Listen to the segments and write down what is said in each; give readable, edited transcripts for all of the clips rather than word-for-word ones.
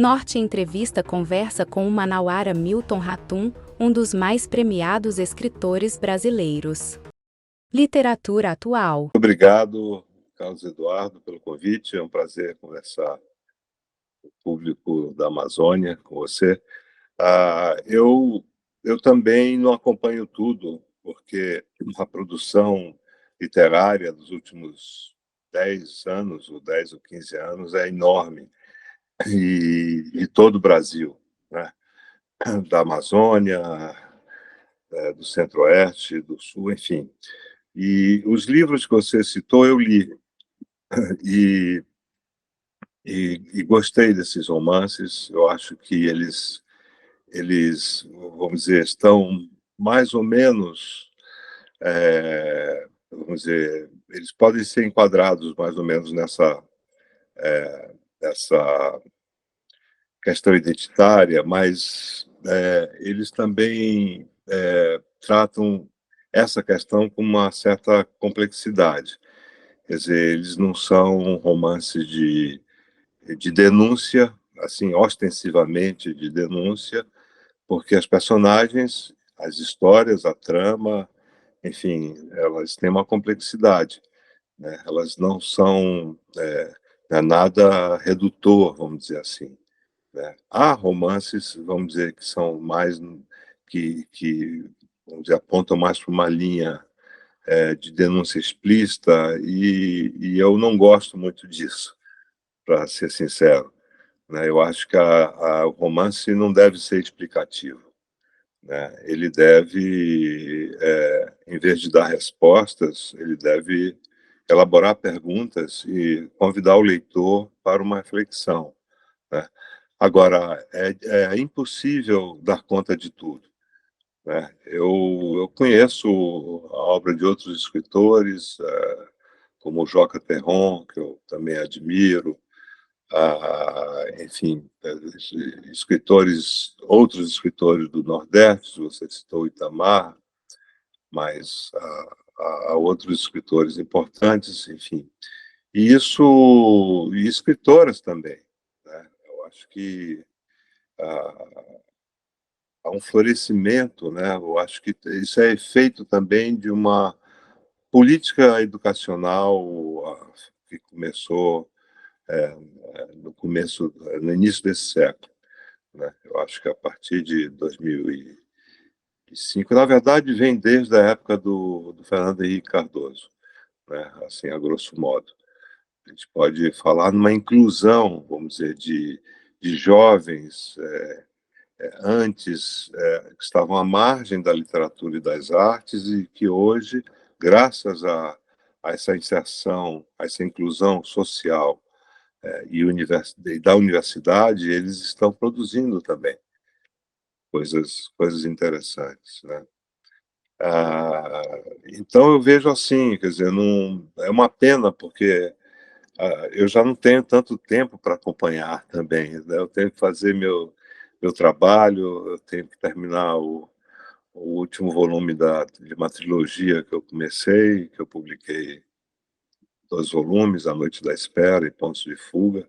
Norte Entrevista conversa com o manauara Milton Ratum, um dos mais premiados escritores brasileiros. Literatura atual. Obrigado, Carlos Eduardo, pelo convite. É um prazer conversar com o público da Amazônia, com você. Eu também não acompanho tudo, porque a produção literária dos últimos 10 anos, ou 10 ou 15 anos, é enorme, e todo o Brasil, né? Da Amazônia, do Centro-Oeste, do Sul, enfim. E os livros que você citou, eu li, e, e gostei desses romances. Eu acho que eles, vamos dizer, estão mais ou menos, vamos dizer, eles podem ser enquadrados mais ou menos nessa questão identitária, mas eles também tratam essa questão com uma certa complexidade. Quer dizer, eles não são romances de denúncia, assim, ostensivamente de denúncia, porque as personagens, as histórias, a trama, enfim, elas têm uma complexidade, né? Elas não são nada redutor, vamos dizer assim, né? Há romances, vamos dizer, que são mais que vamos dizer, apontam mais para uma linha de denúncia explícita, e eu não gosto muito disso, para ser sincero, né? Eu acho que o romance não deve ser explicativo, né? Ele deve, em vez de dar respostas, ele deve elaborar perguntas e convidar o leitor para uma reflexão, né? Agora, é impossível dar conta de tudo, né? Eu conheço a obra de outros escritores, como o Joca Terron, que eu também admiro, enfim, outros escritores do Nordeste. Você citou Itamar, mas há outros escritores importantes, enfim. E escritoras também, né? Eu acho que há um florescimento, né? Eu acho que isso é efeito também de uma política educacional que começou no início desse século, né? Eu acho que a partir de 2005, na verdade, vem desde a época do Fernando Henrique Cardoso, né? Assim, a grosso modo. A gente pode falar numa inclusão, vamos dizer, de jovens antes que estavam à margem da literatura e das artes, e que hoje, graças a essa inserção, a essa inclusão social e da universidade, eles estão produzindo também coisas interessantes, né? Ah, então eu vejo assim, quer dizer, não, é uma pena, porque eu já não tenho tanto tempo para acompanhar também, né? Eu tenho que fazer meu trabalho, eu tenho que terminar o último volume de uma trilogia que eu comecei, que eu publiquei 2 volumes, A Noite da Espera e Pontos de Fuga,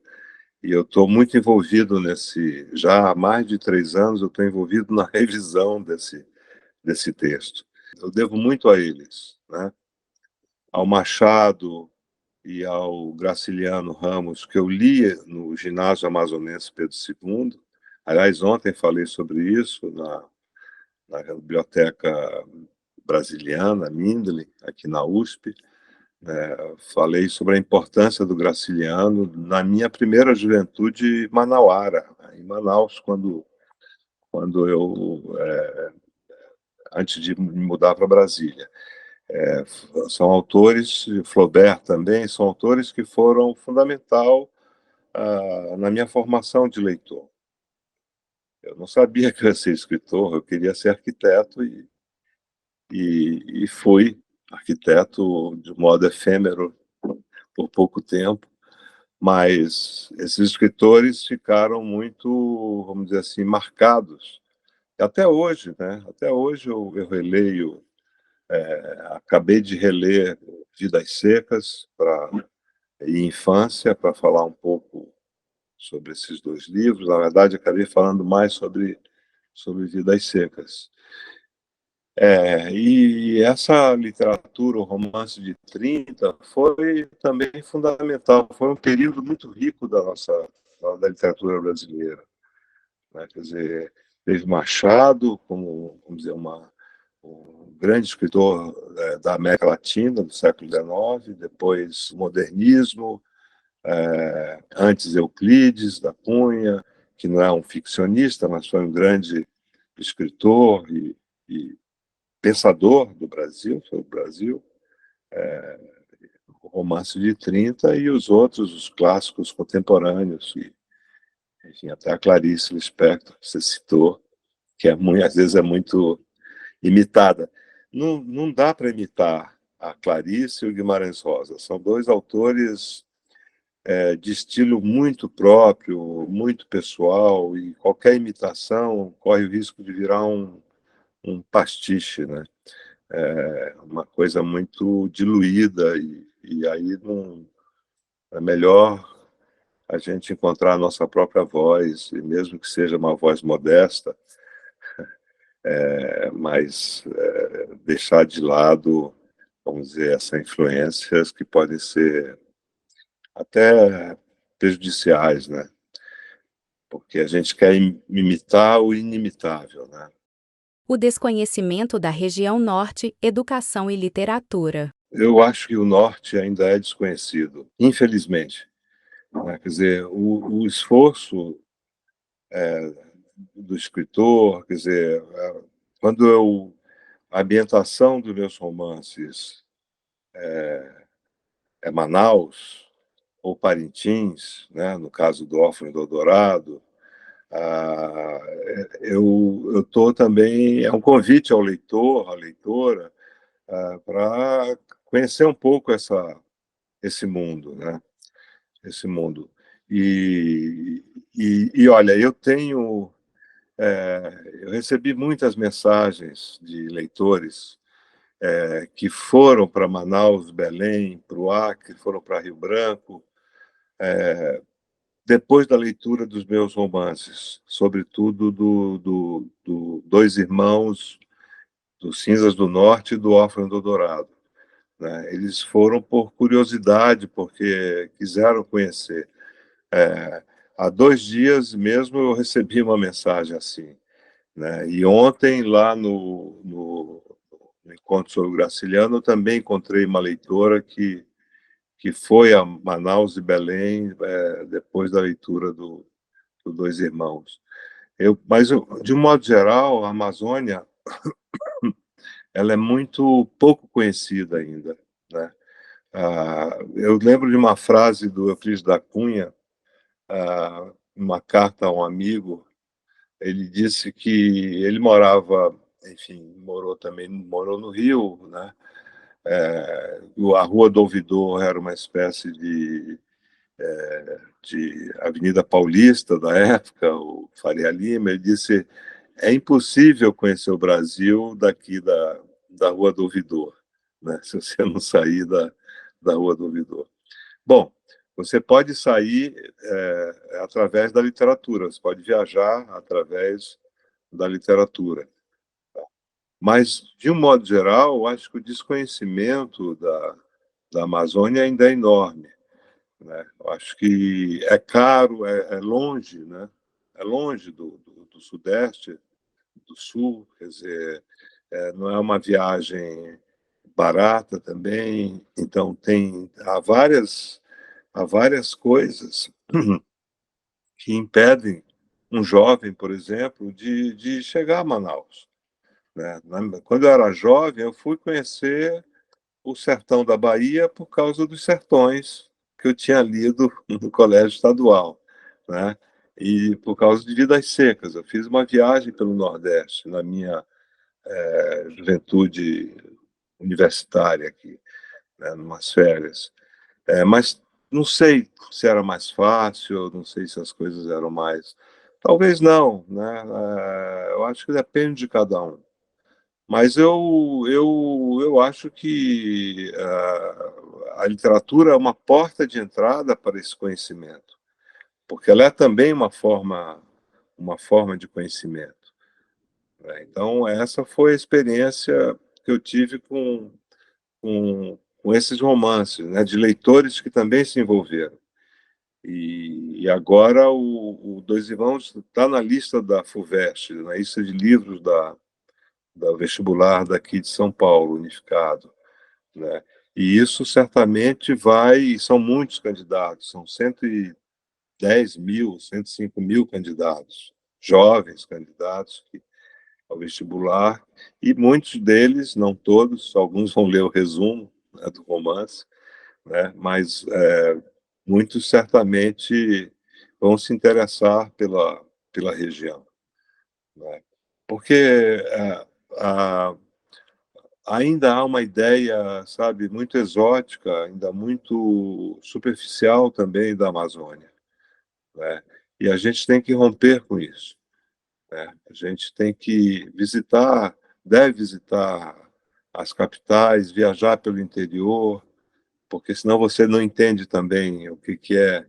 e eu estou muito envolvido já há mais de 3 anos, eu estou envolvido na revisão desse texto. Eu devo muito a eles, né? Ao Machado e ao Graciliano Ramos, que eu li no Ginásio Amazonense Pedro II. Aliás, ontem falei sobre isso na Biblioteca Brasiliana, Mindlin, aqui na USP. Falei sobre a importância do Graciliano na minha primeira juventude manauara, em Manaus, quando eu, antes de me mudar para Brasília. São autores, Flaubert também, são autores que foram fundamental na minha formação de leitor. Eu não sabia que eu ia ser escritor, eu queria ser arquiteto, e fui arquiteto de modo efêmero por pouco tempo, mas esses escritores ficaram muito, vamos dizer assim, marcados. Até hoje, né? Até hoje eu releio, acabei de reler Vidas Secas e Infância, para falar um pouco sobre esses 2 livros. Na verdade, acabei falando mais sobre Vidas Secas. E essa literatura, o romance de 30, foi também fundamental, foi um período muito rico da literatura brasileira, né? Quer dizer, teve Machado como, vamos dizer, um grande escritor da América Latina do século XIX, depois o modernismo, antes Euclides da Cunha, que não é um ficcionista, mas foi um grande escritor e pensador do Brasil, sobre o Brasil, o romance de 30 e os outros, os clássicos contemporâneos, e, enfim, até a Clarice Lispector, que você citou, que às vezes é muito imitada. Não dá para imitar a Clarice e o Guimarães Rosa. São 2 autores de estilo muito próprio, muito pessoal, e qualquer imitação corre o risco de virar um pastiche, né? Uma coisa muito diluída, e aí não, é melhor a gente encontrar a nossa própria voz, e mesmo que seja uma voz modesta, mas deixar de lado, vamos dizer, essas influências que podem ser até prejudiciais, né? Porque a gente quer imitar o inimitável, né? O desconhecimento da região norte, educação e literatura. Eu acho que o norte ainda é desconhecido, infelizmente, né? Quer dizer, o esforço do escritor, quer dizer, a ambientação dos meus romances é Manaus ou Parintins, né? No caso do Órfão do Eldorado, eu estou também, é um convite ao leitor, à leitora, para conhecer um pouco esse mundo, né? Esse mundo. E olha, eu recebi muitas mensagens de leitores que foram para Manaus, Belém, para o Acre, foram para Rio Branco, depois da leitura dos meus romances, sobretudo do Dois Irmãos, do Cinzas do Norte e do Órfão do Dourado, né? Eles foram por curiosidade, porque quiseram conhecer. Há 2 dias mesmo eu recebi uma mensagem assim, né? E ontem, lá no Encontro sobre o Graciliano, eu também encontrei uma leitora que foi a Manaus e Belém depois da leitura do Dois Irmãos. Mas, de um modo geral, a Amazônia ela é muito pouco conhecida ainda, né? Eu lembro de uma frase do Euclides da Cunha, uma carta a um amigo. Ele disse que ele morava, enfim, morou no Rio, né? A Rua do Ouvidor era uma espécie de Avenida Paulista da época, o Faria Lima. Ele disse: é impossível conhecer o Brasil daqui da Rua do Ouvidor, né? Se você não sair da Rua do Ouvidor. Bom, você pode sair através da literatura, você pode viajar através da literatura. Mas, de um modo geral, eu acho que o desconhecimento da Amazônia ainda é enorme, né? Eu acho que é caro, é longe, né? É longe do Sudeste, do Sul, quer dizer, não é uma viagem barata também. Então, há várias coisas que impedem um jovem, por exemplo, de chegar a Manaus, né? Quando eu era jovem, eu fui conhecer o sertão da Bahia por causa dos sertões que eu tinha lido no colégio estadual, né? E por causa de Vidas Secas. Eu fiz uma viagem pelo Nordeste na minha juventude universitária aqui, né, numas férias. Mas não sei se era mais fácil, não sei se as coisas eram mais. Talvez não, né? Eu acho que depende de cada um. Mas eu acho que a literatura é uma porta de entrada para esse conhecimento, porque ela é também uma forma de conhecimento, né? Então, essa foi a experiência que eu tive com esses romances, né, de leitores que também se envolveram. E agora o Dois Irmãos está na lista da FUVEST, na lista de livros da vestibular daqui de São Paulo, unificado, né? E isso certamente vai, são muitos candidatos, são 110 mil, 105 mil candidatos, jovens candidatos ao vestibular, e muitos deles, não todos, alguns vão ler o resumo, né, do romance, né, mas muitos certamente vão se interessar pela região, né? Porque a, ainda há uma ideia, sabe, muito exótica, ainda muito superficial também da Amazônia, né? E a gente tem que romper com isso, né? A gente tem que visitar, deve visitar as capitais, viajar pelo interior, porque senão você não entende também o que é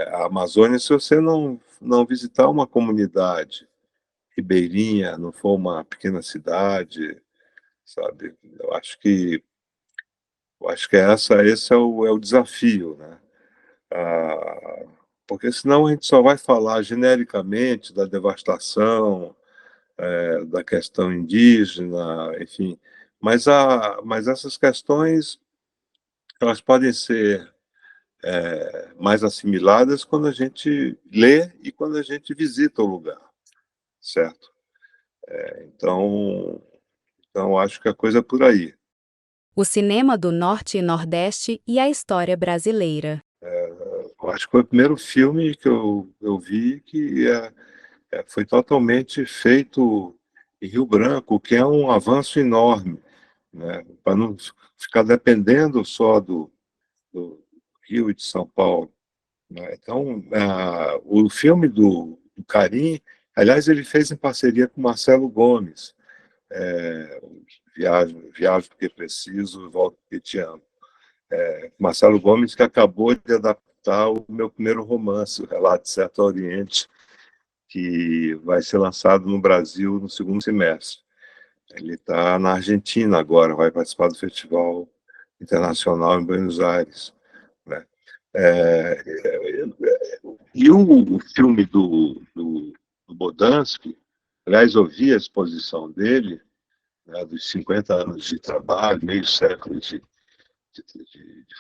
a Amazônia se você não visitar uma comunidade ribeirinha, não for uma pequena cidade, sabe? Eu acho que esse é o desafio, né? Ah, porque senão a gente só vai falar genericamente da devastação, da questão indígena, enfim. Mas essas questões, elas podem ser mais assimiladas quando a gente lê e quando a gente visita o lugar, certo? Então acho que a coisa é por aí. O cinema do Norte e Nordeste e a história brasileira. Eu acho que foi o primeiro filme que eu vi que foi totalmente feito em Rio Branco, que é um avanço enorme, né? Para não ficar dependendo só do Rio e de São Paulo, né? Então, o filme do Carim, aliás, ele fez em parceria com Marcelo Gomes, Viajo porque preciso, volto porque te amo. Marcelo Gomes, que acabou de adaptar o meu primeiro romance, o Relato de Certo Oriente, que vai ser lançado no Brasil no segundo semestre. Ele está na Argentina agora, vai participar do Festival Internacional em Buenos Aires, né? É, e o filme do Bodansky, aliás, eu vi a exposição dele, né, dos 50 anos de trabalho, meio século de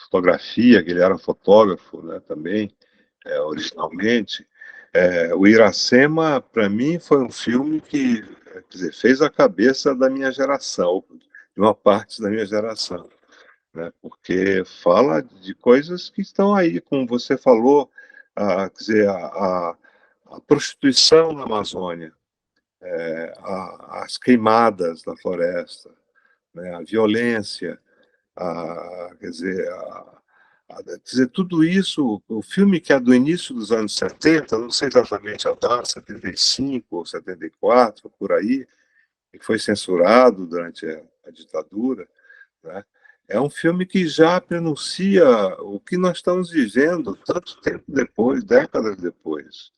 fotografia, que ele era fotógrafo, né, também, originalmente. O Iracema, para mim, foi um filme que, quer dizer, fez a cabeça da minha geração, de uma parte da minha geração, né, porque fala de coisas que estão aí, como você falou, quer dizer, a prostituição na Amazônia, as queimadas da floresta, né, a violência, quer dizer, tudo isso, o filme que é do início dos anos 70, não sei exatamente a data, 75 ou 74, por aí, que foi censurado durante a ditadura, né? É um filme que já prenuncia o que nós estamos vivendo tanto tempo depois, décadas depois,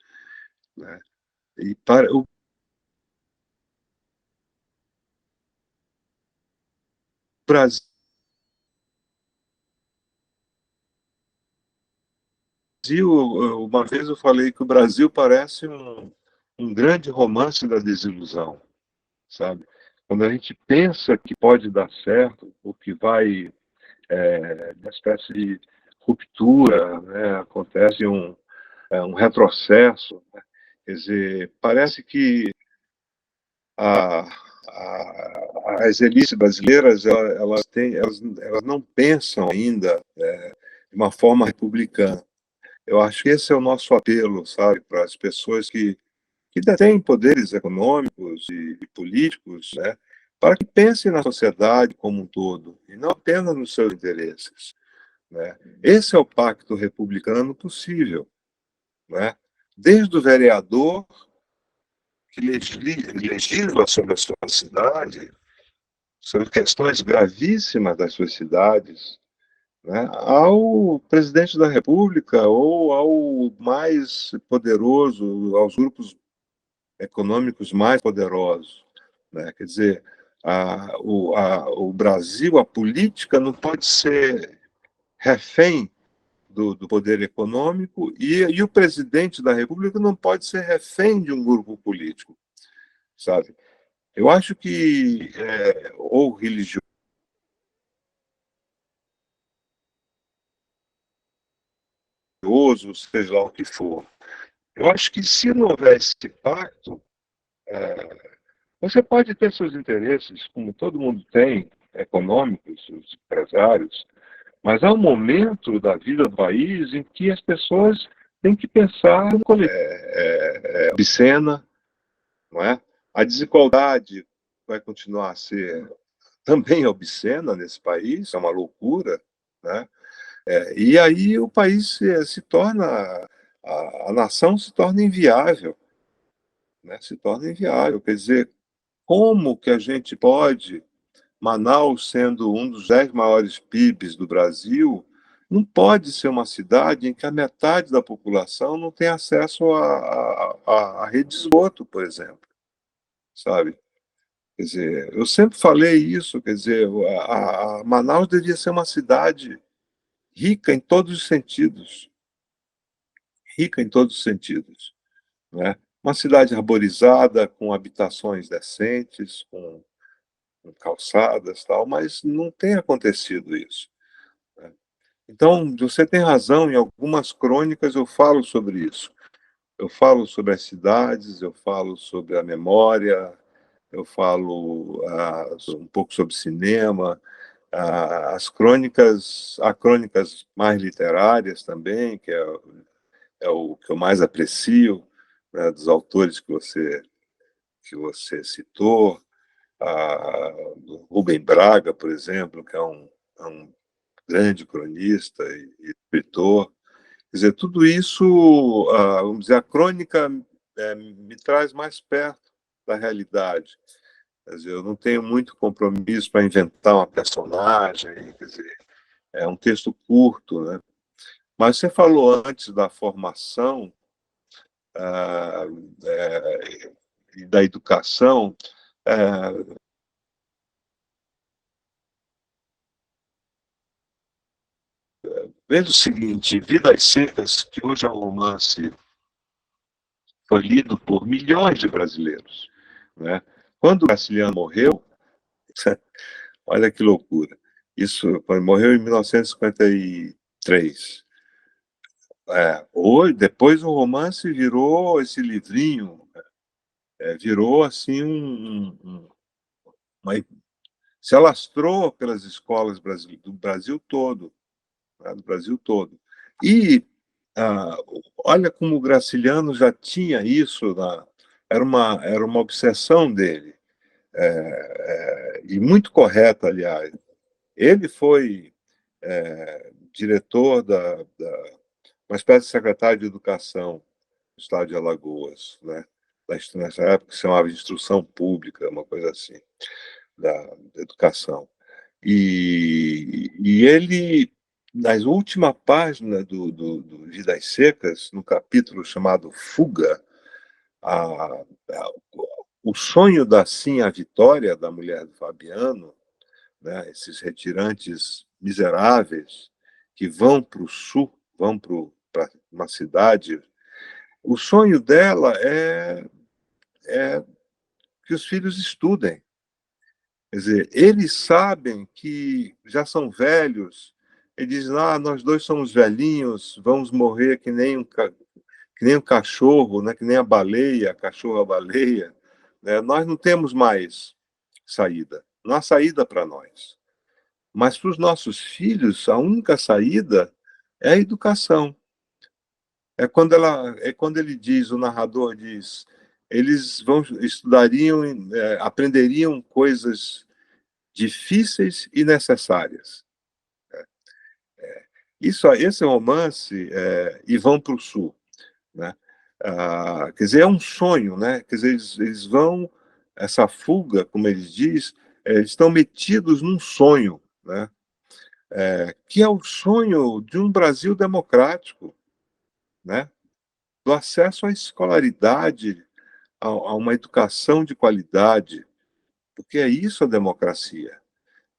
né? E o Brasil, uma vez eu falei que o Brasil parece um grande romance da desilusão, sabe? Quando a gente pensa que pode dar certo, ou que vai, uma espécie de ruptura, né? Acontece um retrocesso, né? Quer dizer, parece que a, as elites brasileiras elas não pensam ainda de uma forma republicana. Eu acho que esse é o nosso apelo, sabe, para as pessoas que detêm poderes econômicos e políticos, né, para que pensem na sociedade como um todo e não apenas nos seus interesses, né? Esse é o pacto republicano possível, né? Desde o vereador que legisla sobre a sua cidade, sobre questões gravíssimas das suas cidades, né, ao presidente da República ou ao mais poderoso, aos grupos econômicos mais poderosos, né? Quer dizer, o Brasil, a política não pode ser refém do poder econômico e o presidente da República não pode ser refém de um grupo político, sabe? Eu acho que, ou religioso, seja lá o que for, eu acho que se não houver esse pacto, você pode ter seus interesses, como todo mundo tem, econômicos, os empresários, mas há um momento da vida do país em que as pessoas têm que pensar no coletivo. Obscena, não é? A desigualdade vai continuar a ser também obscena nesse país, é uma loucura, né? E aí o país se torna, a nação se torna inviável, né? Se torna inviável. Quer dizer, como que a gente pode, Manaus sendo um dos 10 maiores PIBs do Brasil, não pode ser uma cidade em que a metade da população não tem acesso à rede de esgoto, por exemplo, sabe? Quer dizer, eu sempre falei isso, quer dizer, a Manaus devia ser uma cidade rica em todos os sentidos, rica em todos os sentidos, né? Uma cidade arborizada, com habitações decentes, com calçadas, tal, mas não tem acontecido isso, né? Então, você tem razão, em algumas crônicas eu falo sobre isso. Eu falo sobre as cidades, eu falo sobre a memória, eu falo um pouco sobre cinema, há crônicas mais literárias também, é o que eu mais aprecio, né, dos autores que você citou, do Rubem Braga, por exemplo, que é um grande cronista e escritor. Quer dizer, tudo isso, vamos dizer, a crônica me traz mais perto da realidade. Quer dizer, eu não tenho muito compromisso para inventar uma personagem, quer dizer, é um texto curto, né? Mas você falou antes da formação ah, e da educação. É, Veja o seguinte, Vidas Secas, que hoje é um romance, foi lido por milhões de brasileiros, né? Quando o Graciliano morreu, olha que loucura, isso morreu em 1953. Hoje, depois o romance virou esse livrinho, virou assim uma, se alastrou pelas escolas do Brasil todo, né, do Brasil todo. E ah, olha como o Graciliano já tinha isso, era uma obsessão dele, e muito correta, aliás. Ele foi diretor uma espécie de secretário de educação do estado de Alagoas, né? Nessa época se chamava de instrução pública, uma coisa assim, da educação. E ele, nas última página do Vidas Secas, no capítulo chamado Fuga, a, a, o sonho da Sim a Vitória, da mulher do Fabiano, né, esses retirantes miseráveis que vão para o sul, vão para uma cidade, o sonho dela é que os filhos estudem. Quer dizer, eles sabem que já são velhos, eles dizem, nós dois somos velhinhos, vamos morrer que nem um cachorro, né? Que nem a baleia, a cachorro-baleia. Né? Nós não temos mais saída, não há saída para nós. Mas para os nossos filhos, a única saída é a educação. É quando ele diz, o narrador diz, eles estudariam, aprenderiam coisas difíceis e necessárias. Esse romance, E Vão para o Sul, né? Quer dizer, é um sonho, né? Quer dizer, eles vão, essa fuga, como eles diz, eles estão metidos num sonho, né? que é o sonho de um Brasil democrático, né? Do acesso à escolaridade, a uma educação de qualidade, porque é isso a democracia,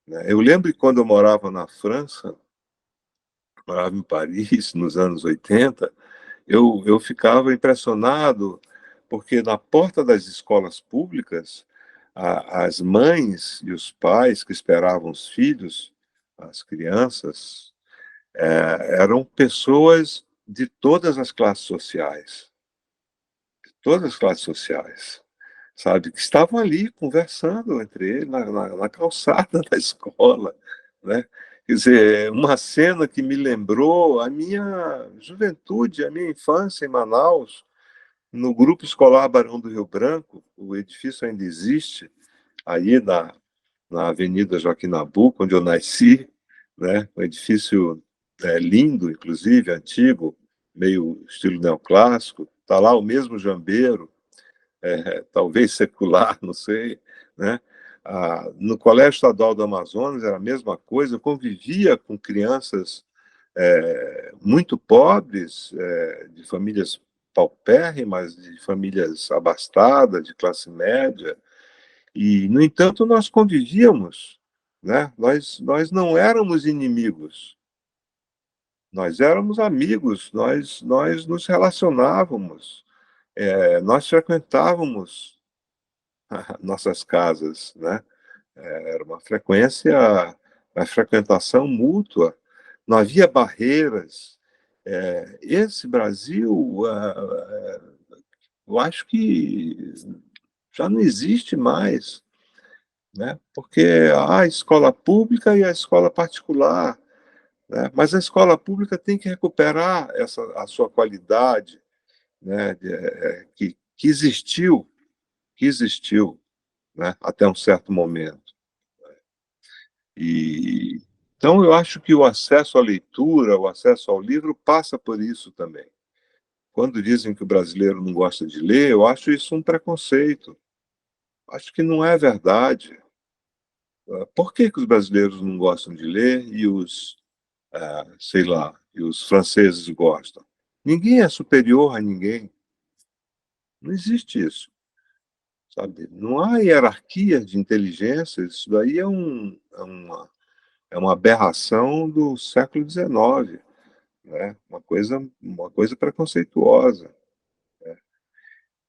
né? Eu lembro que quando eu morava na França, morava em Paris, nos anos 80, eu ficava impressionado, porque na porta das escolas públicas, as mães e os pais que esperavam os filhos, as crianças, eram pessoas de todas as classes sociais, sabe, que estavam ali conversando entre eles na calçada da escola, né? Quer dizer, uma cena que me lembrou a minha juventude, a minha infância em Manaus, no Grupo Escolar Barão do Rio Branco. O edifício ainda existe, aí na Avenida Joaquim Nabuco, onde eu nasci, né? Um edifício lindo, inclusive, antigo, meio estilo neoclássico. Está lá o mesmo jambeiro, talvez secular, não sei, né? No Colégio Estadual do Amazonas era a mesma coisa. Eu convivia com crianças muito pobres, de famílias paupérrimas, de famílias abastadas, de classe média, e, no entanto, nós convivíamos, né? Nós não éramos inimigos, nós éramos amigos, nós nos relacionávamos, nós frequentávamos nossas casas, né? Era uma uma frequentação mútua, não havia barreiras. Esse Brasil, eu acho que já não existe mais, né? Porque há a escola pública e a escola particular, né? Mas a escola pública tem que recuperar a sua qualidade, né? Que existiu, né? Até um certo momento. E então eu acho que o acesso à leitura, o acesso ao livro passa por isso também. Quando dizem que o brasileiro não gosta de ler, eu acho isso um preconceito. Acho que não é verdade. Por que que os brasileiros não gostam de ler e sei lá, e os franceses gostam? Ninguém é superior a ninguém. Não existe isso, sabe? Não há hierarquia de inteligência. Isso daí é uma aberração do século XIX, né? Uma coisa preconceituosa.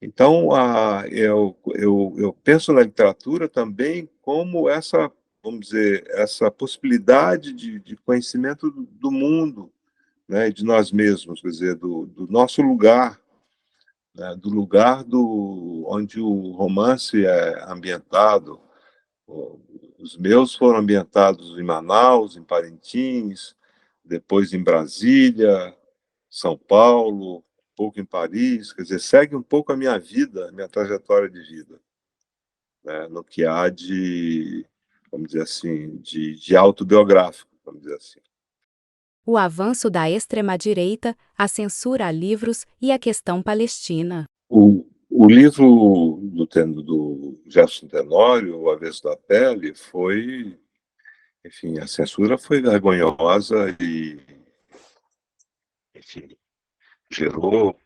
Então, eu penso na literatura também como essa, vamos dizer, essa possibilidade de conhecimento do mundo, né, de nós mesmos, quer dizer, do nosso lugar, né, do lugar onde o romance é ambientado. Os meus foram ambientados em Manaus, em Parintins, depois em Brasília, São Paulo, um pouco em Paris. Quer dizer, segue um pouco a minha vida, a minha trajetória de vida, né, no que há vamos dizer assim, de autobiográfico, vamos dizer assim. O avanço da extrema-direita, a censura a livros e a questão palestina. O livro do Gerson Tenório, O Avesso da Pele, foi, enfim, a censura foi vergonhosa e, enfim, gerou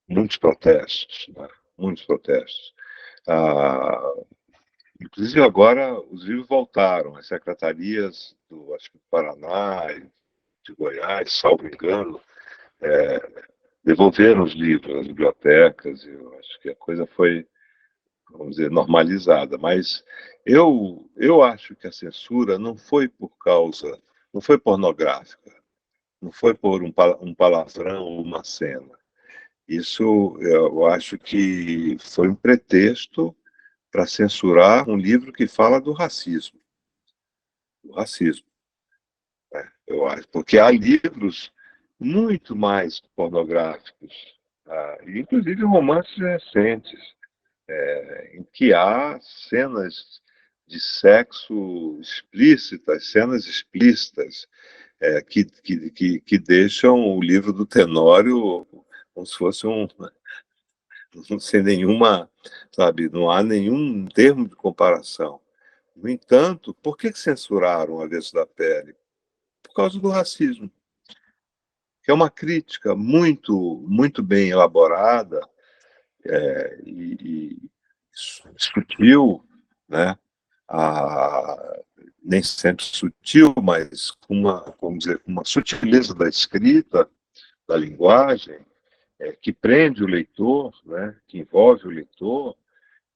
muitos protestos, né? Muitos protestos. Ah, inclusive agora os livros voltaram, as secretarias acho que do Paraná e de Goiás, salvo engano, devolveram os livros às bibliotecas. Eu acho que a coisa foi, vamos dizer, normalizada. Mas eu acho que a censura não foi não foi pornográfica, não foi por um palavrão ou uma cena. Isso eu acho que foi um pretexto para censurar um livro que fala do racismo, né? Eu acho, porque há livros muito mais pornográficos, inclusive romances recentes, em que há cenas de sexo explícitas, cenas explícitas, que deixam o livro do Tenório como se fosse sem nenhuma, sabe, não há nenhum termo de comparação. No entanto, por que censuraram o Avesso da Pele? por causa do racismo, que é uma crítica muito bem elaborada, e sutil, né? A, nem sempre sutil, mas com uma, vamos dizer, uma sutileza da escrita, da linguagem, que prende o leitor, né? Que envolve o leitor,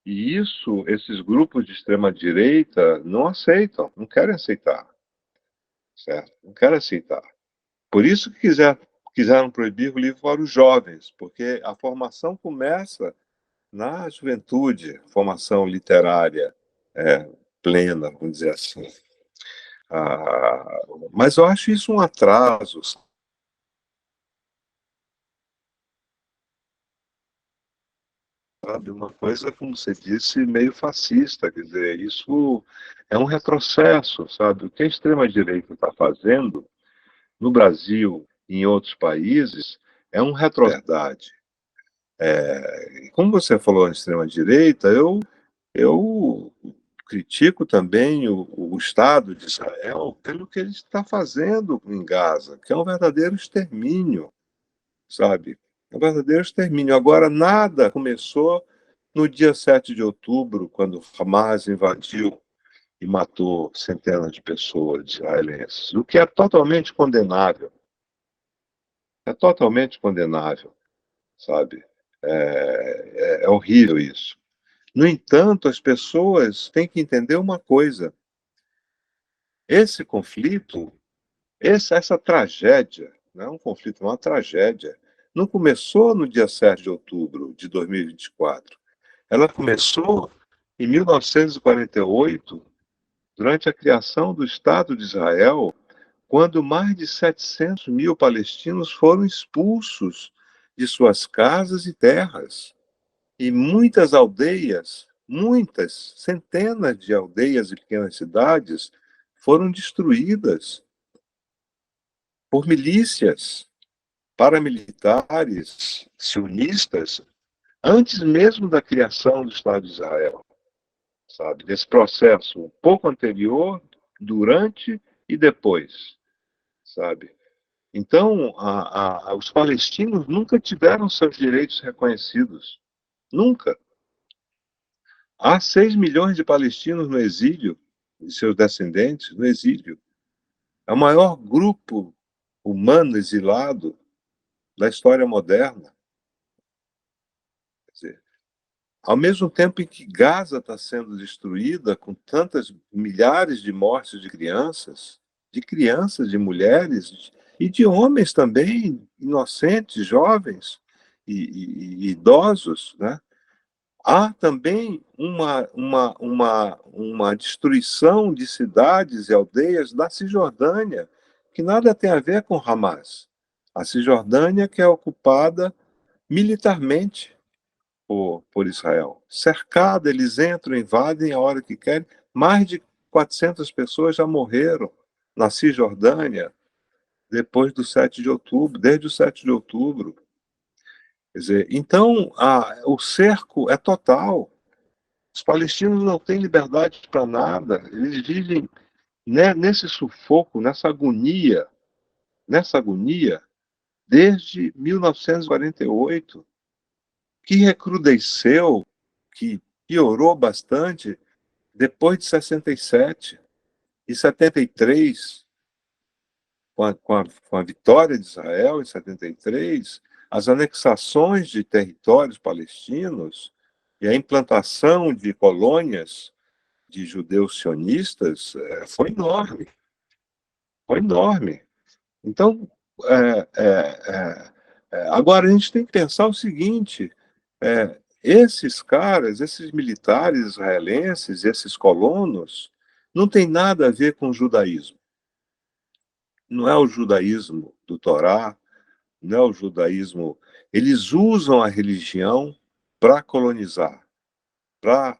e isso, esses grupos de extrema-direita não aceitam, não querem aceitar, certo? Não querem aceitar. Por isso que quiseram proibir o livro para os jovens, porque a formação começa na juventude, formação literária é, plena, vamos dizer assim. Ah, mas eu acho isso um atraso, sabe? Uma coisa, como você disse, meio fascista, quer dizer, isso é um retrocesso, sabe? O que a extrema-direita está fazendo no Brasil e em outros países é um retrocesso. Como você falou em extrema-direita, eu critico também o Estado de Israel pelo que ele está fazendo em Gaza, que é um verdadeiro extermínio, sabe? É um verdadeiro extermínio. Agora, nada começou no dia 7 de outubro, quando Hamas invadiu e matou centenas de pessoas israelenses, o que é totalmente condenável. É totalmente condenável, sabe? É horrível isso. No entanto, as pessoas têm que entender uma coisa: esse conflito, essa tragédia, não é um conflito, é uma tragédia, não começou no dia 7 de outubro de 2024. Ela começou em 1948, durante a criação do Estado de Israel, quando mais de 700 mil palestinos foram expulsos de suas casas e terras. E muitas aldeias, muitas, centenas de aldeias e pequenas cidades foram destruídas por milícias paramilitares sionistas antes mesmo da criação do Estado de Israel, sabe? Desse processo um pouco anterior, durante e depois, sabe? Então, os palestinos nunca tiveram seus direitos reconhecidos, nunca. Há 6 milhões de palestinos no exílio, e seus descendentes no exílio. É o maior grupo humano exilado da história moderna. Quer dizer, ao mesmo tempo em que Gaza está sendo destruída, com tantas milhares de mortes de crianças, de mulheres e de homens também, inocentes, jovens e idosos, né? Há também uma destruição de cidades e aldeias da Cisjordânia, que nada tem a ver com Hamas. A Cisjordânia que é ocupada militarmente por Israel. Cercada, eles entram, invadem a hora que querem. Mais de 400 pessoas já morreram na Cisjordânia depois do 7 de outubro, desde o 7 de outubro. Quer dizer, então, o cerco é total. Os palestinos não têm liberdade para nada. Eles vivem, né, nesse sufoco, nessa agonia, desde 1948, que recrudesceu, que piorou bastante depois de 67 e 73, com a vitória de Israel em 73, as anexações de territórios palestinos e a implantação de colônias de judeus sionistas foi enorme, foi enorme. Então, é, é, agora a gente tem que pensar o seguinte: esses caras, esses militares israelenses, esses colonos, não tem nada a ver com o judaísmo. Não é o judaísmo do Torá, não é o judaísmo. Eles usam a religião para colonizar, para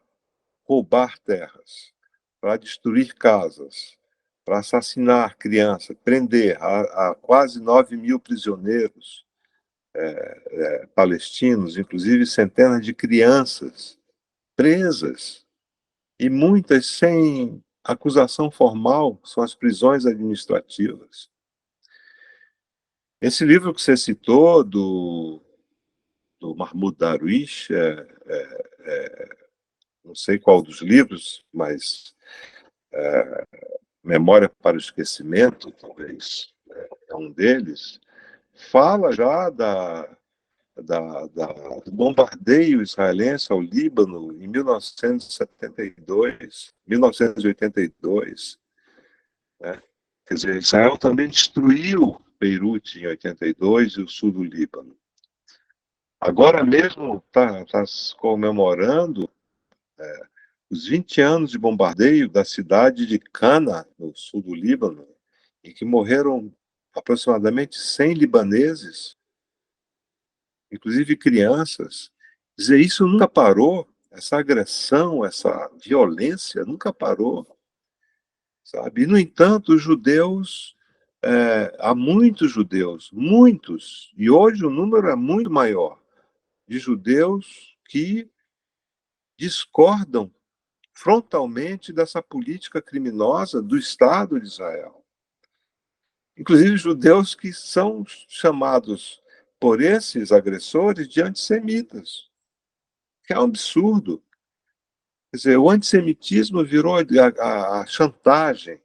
roubar terras, para destruir casas, para assassinar crianças, prender a quase 9 mil prisioneiros palestinos, inclusive centenas de crianças presas, e muitas sem a acusação formal são as prisões administrativas. Esse livro que você citou, do Mahmoud Darwish, não sei qual dos livros, mas Memória para o Esquecimento, talvez, é um deles, fala já do bombardeio israelense ao Líbano em 1972, 1982. Né? Quer dizer, Israel também destruiu Beirute em 82 e o sul do Líbano. Agora mesmo está se comemorando os 20 anos de bombardeio da cidade de Cana, no sul do Líbano, em que morreram aproximadamente 100 libaneses, inclusive crianças. Quer dizer, isso nunca parou, essa agressão, essa violência nunca parou, sabe? E, no entanto, os judeus, há muitos judeus, muitos, e hoje o número é muito maior, de judeus que discordam frontalmente dessa política criminosa do Estado de Israel. Inclusive judeus que são chamados por esses agressores de antissemitas, que é um absurdo. Quer dizer, o antissemitismo virou a chantagem,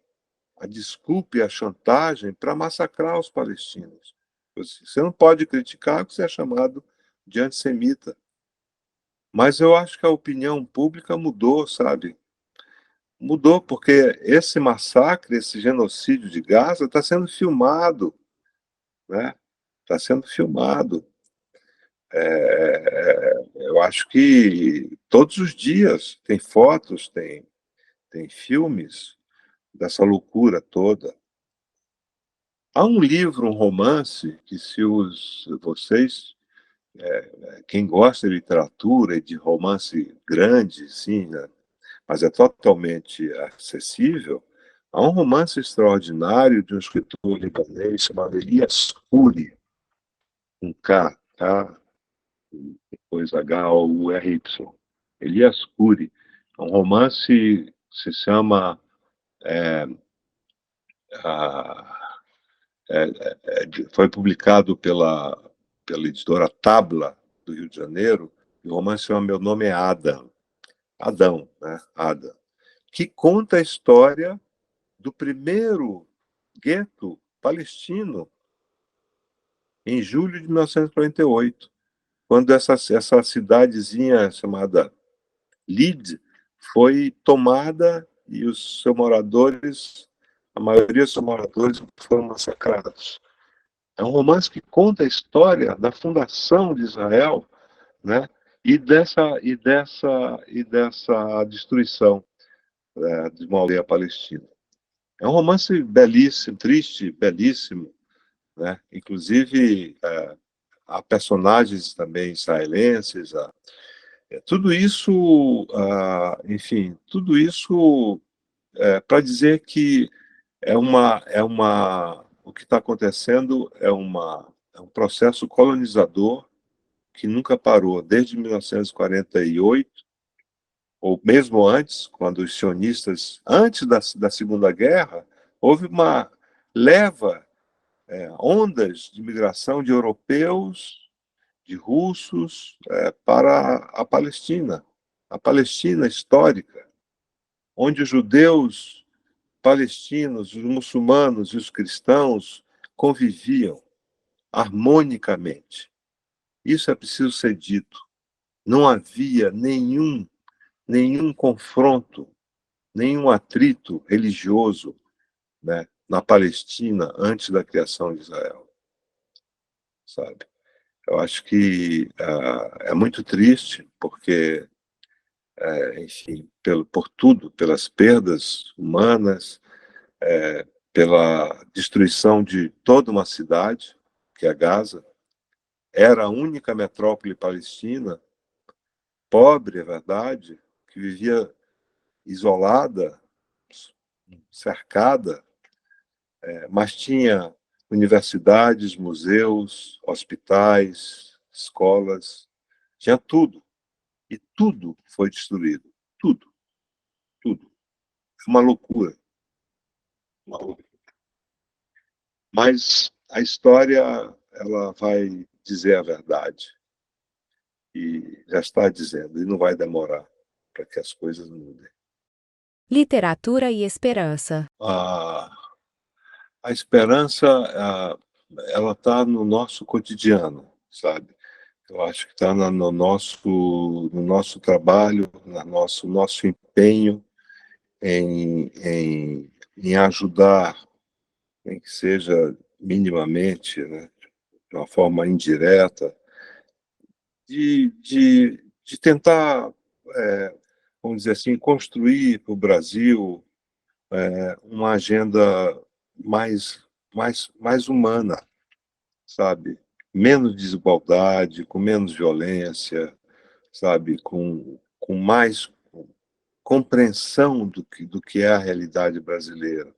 a desculpa e a chantagem para massacrar os palestinos. Você não pode criticar que você é chamado de antissemita. Mas eu acho que a opinião pública mudou, sabe? Mudou porque esse massacre, esse genocídio de Gaza está sendo filmado, né? Está sendo filmado. Eu acho que todos os dias tem fotos, tem filmes dessa loucura toda. Há um livro, um romance, que se vocês, quem gosta de literatura e de romance grande, sim, né, mas é totalmente acessível, há um romance extraordinário de um escritor libanês chamado Elias Khoury, com K, tá? Depois Houry. Elias Khoury. É um romance que se chama a, foi publicado pela editora Tabla, do Rio de Janeiro, e o romance chama Meu Nome é Adam. Adão, né? Adam. Que conta a história do primeiro gueto palestino em julho de 1948, quando essa cidadezinha chamada Lid foi tomada e os seus moradores, a maioria dos seus moradores foram massacrados. É um romance que conta a história da fundação de Israel, né? E dessa destruição de uma aldeia palestina. É um romance belíssimo, triste, belíssimo, né? Inclusive há personagens também israelenses, tudo isso, enfim, tudo isso para dizer que o que está acontecendo é um processo colonizador que nunca parou, desde 1948, ou mesmo antes, quando os sionistas, antes da Segunda Guerra, houve uma leva, ondas de migração de europeus, de russos, para a Palestina histórica, onde os judeus palestinos, os muçulmanos e os cristãos conviviam harmonicamente. Isso é preciso ser dito. Não havia nenhum confronto, nenhum atrito religioso, né, na Palestina antes da criação de Israel, sabe? Eu acho que é muito triste, porque, enfim, por tudo, pelas perdas humanas, pela destruição de toda uma cidade, que é Gaza, era a única metrópole palestina, pobre, é verdade, que vivia isolada, cercada, mas tinha universidades, museus, hospitais, escolas, tinha tudo. E tudo foi destruído. Tudo, tudo. uma loucura. Uma loucura. Mas a história, ela vai dizer a verdade. E já está dizendo, e não vai demorar para que as coisas mudem. Literatura e esperança. A esperança, ela está no nosso cotidiano, sabe? Eu acho que está no nosso trabalho, no nosso empenho em ajudar, nem que seja minimamente, né, de uma forma indireta, de tentar, vamos dizer assim, construir para o Brasil uma agenda mais humana, sabe? Menos desigualdade, com menos violência, sabe? Com mais compreensão do que é a realidade brasileira,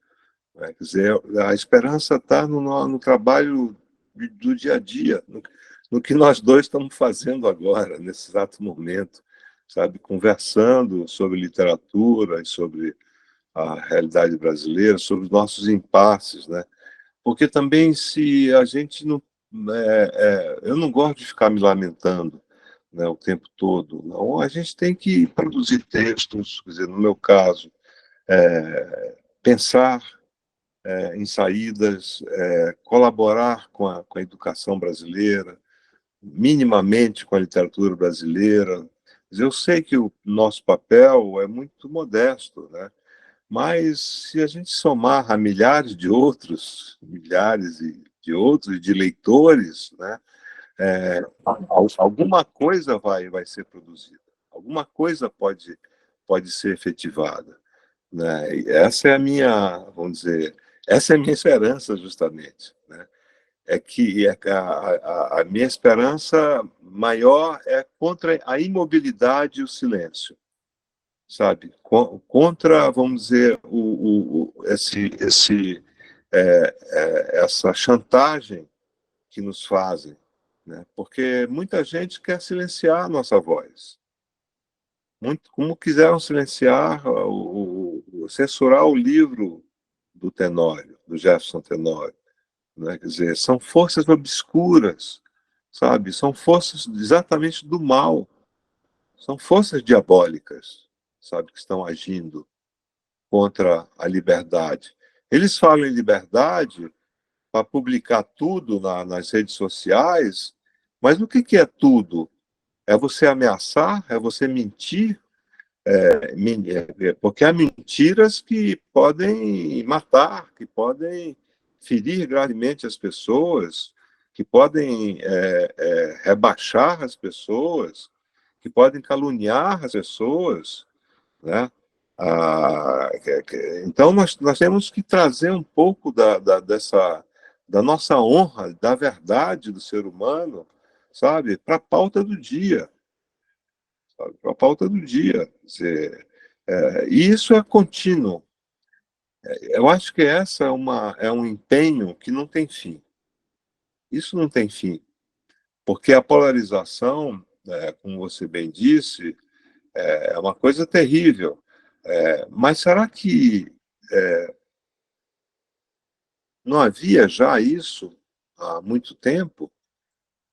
né? Quer dizer, a esperança está no trabalho do dia a dia, no que nós dois estamos fazendo agora, nesse exato momento, sabe? Conversando sobre literatura e sobre a realidade brasileira, sobre os nossos impasses, né? Porque também se a gente não... eu não gosto de ficar me lamentando, né, o tempo todo. Não, a gente tem que produzir textos, quer dizer, no meu caso, pensar em saídas, colaborar com a educação brasileira, minimamente com a literatura brasileira. Quer dizer, eu sei que o nosso papel é muito modesto, né? Mas se a gente somar a milhares de outros, de outros, de leitores, né, alguma coisa vai ser produzida, alguma coisa pode ser efetivada, né? E essa é a minha, vamos dizer, essa é a minha esperança justamente, né? É que a minha esperança maior é contra a imobilidade e o silêncio, sabe? Contra, vamos dizer, essa chantagem que nos fazem, né? Porque muita gente quer silenciar a nossa voz, muito como quiseram silenciar, censurar o livro do Tenório, do Jefferson Tenório, né? Quer dizer, são forças obscuras, sabe? São forças exatamente do mal, são forças diabólicas, sabe, que estão agindo contra a liberdade. Eles falam em liberdade para publicar tudo nas redes sociais, mas o que é tudo? É você ameaçar? É você mentir? Porque há mentiras que podem matar, que podem ferir gravemente as pessoas, que podem rebaixar as pessoas, que podem caluniar as pessoas, né? Então, nós temos que trazer um pouco da nossa honra, da verdade do ser humano, sabe, para a pauta do dia, sabe? Para a pauta do dia. Quer dizer, e isso é contínuo. Eu acho que essa é um empenho que não tem fim. Isso não tem fim, porque a polarização, como você bem disse, é uma coisa terrível. Mas será que não havia já isso há muito tempo,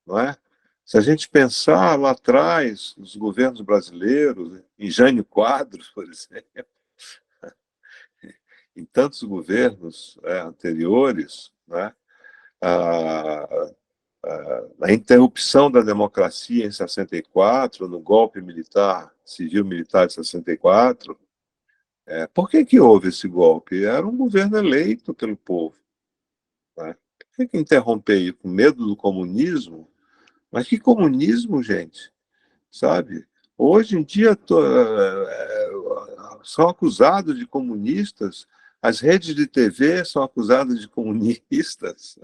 não é? Se a gente pensar lá atrás, os governos brasileiros, em Jânio Quadros, por exemplo, em tantos governos anteriores, né? a, a interrupção da democracia em 64, no golpe militar, civil-militar de 64, por que houve esse golpe? Era um governo eleito pelo povo. Né? Por que interromper com medo do comunismo? Mas que comunismo, gente? Sabe? Hoje em dia são acusados de comunistas, as redes de TV são acusadas de comunistas.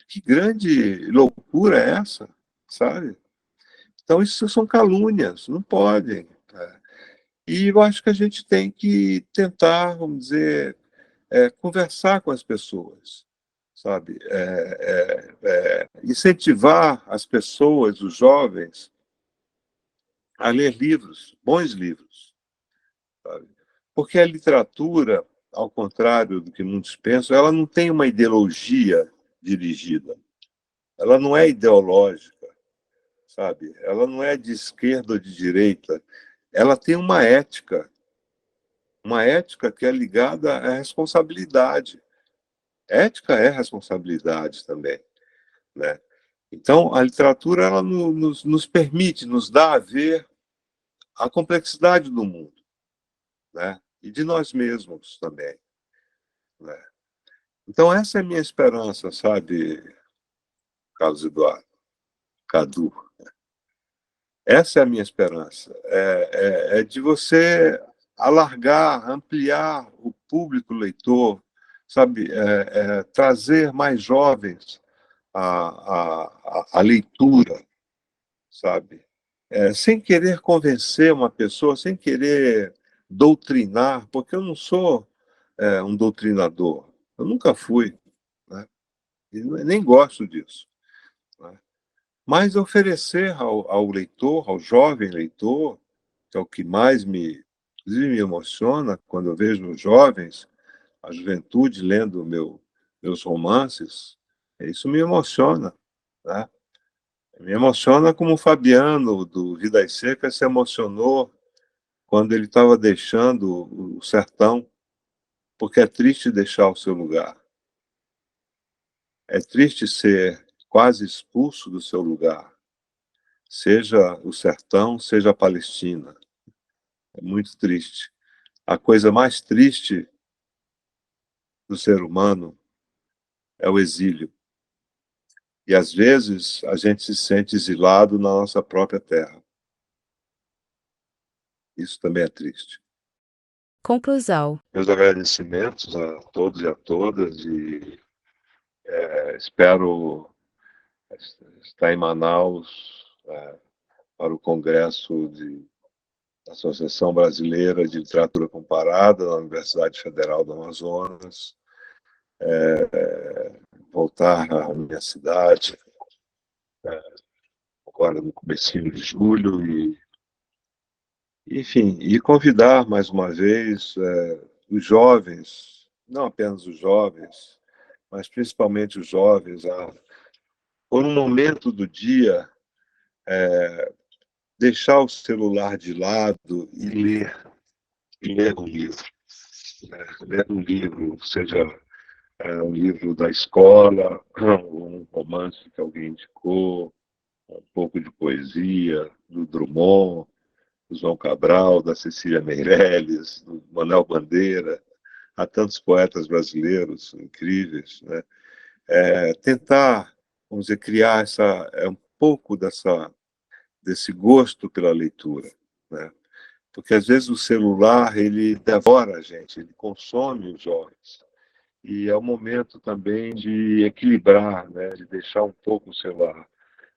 Que grande loucura é essa, sabe? Então, isso são calúnias, não podem. E eu acho que a gente tem que tentar, vamos dizer, conversar com as pessoas, sabe? Incentivar as pessoas, os jovens, a ler livros, bons livros, Porque a literatura, ao contrário do que muitos pensam, ela não tem uma ideologia dirigida. Ela não é ideológica, sabe? Ela não é de esquerda ou de direita. Ela tem uma ética que é ligada à responsabilidade. Ética é responsabilidade também, né? Então, a literatura ela nos permite, nos dá a ver a complexidade do mundo, né? E de nós mesmos também, né? Então, essa é a minha esperança, sabe, Carlos Eduardo, Cadu? Essa é a minha esperança. É de você alargar, ampliar o público leitor, sabe? Trazer mais jovens à leitura, sabe? Sem querer convencer uma pessoa, sem querer doutrinar, porque eu não sou um doutrinador. Eu nunca fui, né? E nem gosto disso, né? Mas oferecer ao leitor, ao jovem leitor, que é o que mais inclusive me emociona quando eu vejo os jovens, a juventude lendo meus romances, isso me emociona, né? Me emociona como o Fabiano, do Vidas Secas, se emocionou quando ele estava deixando o sertão, porque é triste deixar o seu lugar. É triste ser quase expulso do seu lugar, seja o sertão, seja a Palestina. É muito triste. A coisa mais triste do ser humano é o exílio. E às vezes a gente se sente exilado na nossa própria terra. Isso também é triste. Conclusão. Meus agradecimentos a todos e a todas e espero estar em Manaus para o Congresso da Associação Brasileira de Literatura Comparada na Universidade Federal do Amazonas, voltar à minha cidade agora no comecinho de julho e, enfim, e convidar mais uma vez os jovens, não apenas os jovens, mas principalmente os jovens, por um momento do dia, deixar o celular de lado e ler um livro. Ler um livro, seja um livro da escola, ou um romance que alguém indicou, um pouco de poesia, do Drummond, do João Cabral, da Cecília Meirelles, do Manuel Bandeira. Há tantos poetas brasileiros incríveis, né? Tentar, vamos dizer, criar um pouco desse gosto pela leitura, né? Porque às vezes o celular ele devora a gente, ele consome os jovens. E é o momento também de equilibrar, né? De deixar um pouco o celular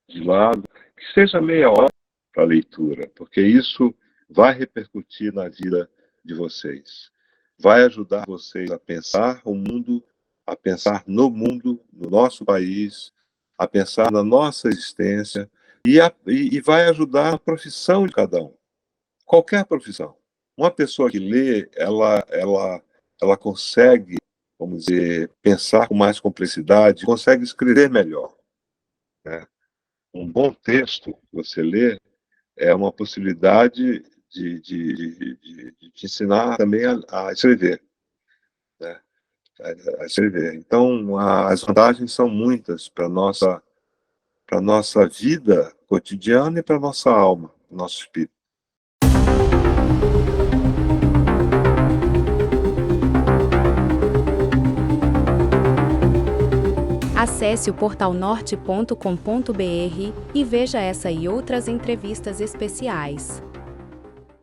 de lado, que seja meia hora para a leitura, porque isso vai repercutir na vida de vocês. Vai ajudar vocês a pensar o mundo, a pensar no mundo, no nosso país, a pensar na nossa existência e vai ajudar a profissão de cada um. Qualquer profissão. Uma pessoa que lê, ela consegue, vamos dizer, pensar com mais complexidade, consegue escrever melhor, né? Um bom texto que você lê é uma possibilidade de te ensinar também a escrever, né? A escrever. Então, as vantagens são muitas para a nossa vida cotidiana e para a nossa alma, nosso espírito. Acesse o portal norte.com.br e veja essa e outras entrevistas especiais.